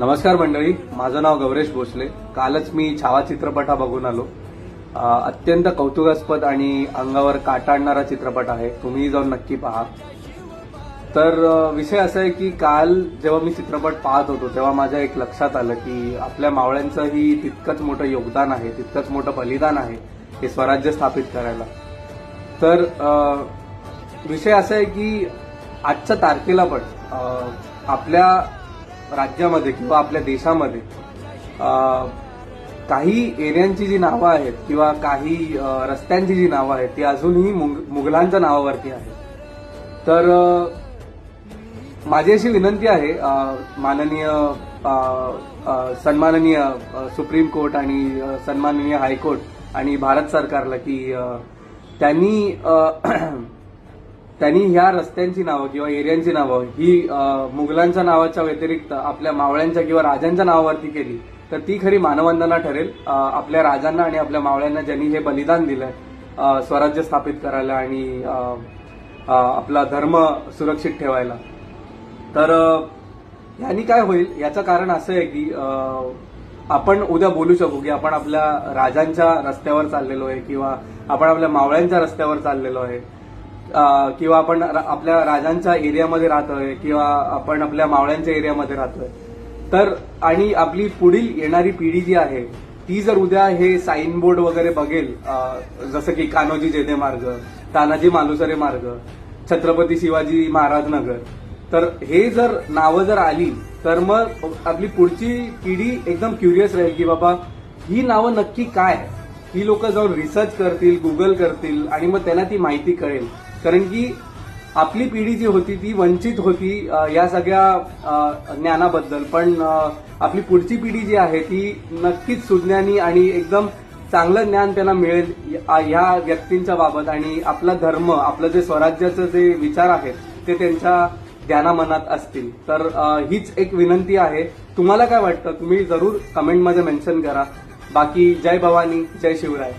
नमस्कार मंडळी, माझं नाव गौरेश भोसले. कालच मी छावा चित्रपट हा बघून आलो. अत्यंत कौतुकास्पद आणि अंगावर काटा आणणारा चित्रपट आहे. तुम्ही जाऊन नक्की पहा. तर विषय असा आहे की काल जेव्हा मी चित्रपट पाहत होतो तेव्हा माझ्या एक लक्षात आलं की आपल्या मावळ्यांचंही तितकंच मोठं योगदान आहे, तितकंच मोठं बलिदान आहे हे स्वराज्य स्थापित करायला. तर विषय असा आहे की आजच्या तारखेला पण आपल्या राज्यामध्ये किंवा आपल्या देशामध्ये काही एरियांची जी नावं आहेत किंवा काही रस्त्यांची जी नावं आहेत ती अजूनही मुघलांच्या नावावरती आहेत. तर माझी अशी विनंती आहे माननीय सन्माननीय सुप्रीम कोर्ट आणि सन्माननीय हायकोर्ट आणि भारत सरकारला की त्यांनी ह्या रस्त्यांची नावं किंवा एरियांची नावं ही मुघलांच्या नावाच्या व्यतिरिक्त आपल्या मावळ्यांच्या किंवा राजांच्या नावावरती केली तर ती खरी मानवंदना ठरेल आपल्या राजांना आणि आपल्या मावळ्यांना ज्यांनी हे बलिदान दिलंय स्वराज्य स्थापित करायला आणि आपला धर्म सुरक्षित ठेवायला. तर यांनी काय होईल याचं कारण असं आहे की आपण उद्या बोलू शकू की आपण आपल्या राजांच्या रस्त्यावर चाललेलो आहे किंवा आपण आपल्या मावळ्यांच्या रस्त्यावर चाललेलो आहे किंवा आपण आपल्या राजांच्या एरियामध्ये राहतोय किंवा आपण आपल्या मावळ्यांच्या एरियामध्ये राहतोय. तर आणि आपली पुढील येणारी पिढी जी आहे ती जर उद्या हे साईन बोर्ड वगैरे बघेल जसं की कान्होजी जेधे मार्ग, तानाजी मालुसरे मार्ग, छत्रपती शिवाजी महाराज नगर, तर हे जर नावं जर आली तर मग आपली पुढची पिढी एकदम क्युरियस राहील की बाबा ही नावं नक्की काय. ही लोक जाऊन रिसर्च करतील, गुगल करतील आणि मग त्यांना ती माहिती कळेल. कारण की आपली पिढी जी होती ती वंचित होती या सगळ्या ज्ञानाबद्दल, पण आपली पुढची पिढी जी आहे ती नक्कीच सुज्ञानी आणि एकदम चांगलं ज्ञान त्यांना मिळेल ह्या व्यक्तींच्या बाबत आणि आपला धर्म, आपलं जे स्वराज्याचं जे विचार आहेत ते त्यांच्या ध्यानामनात असतील. तर हीच एक विनंती आहे. तुम्हाला काय वाटतं तुम्ही जरूर कमेंटमध्ये मेन्शन करा. बाकी जय भवानी, जय शिवराय.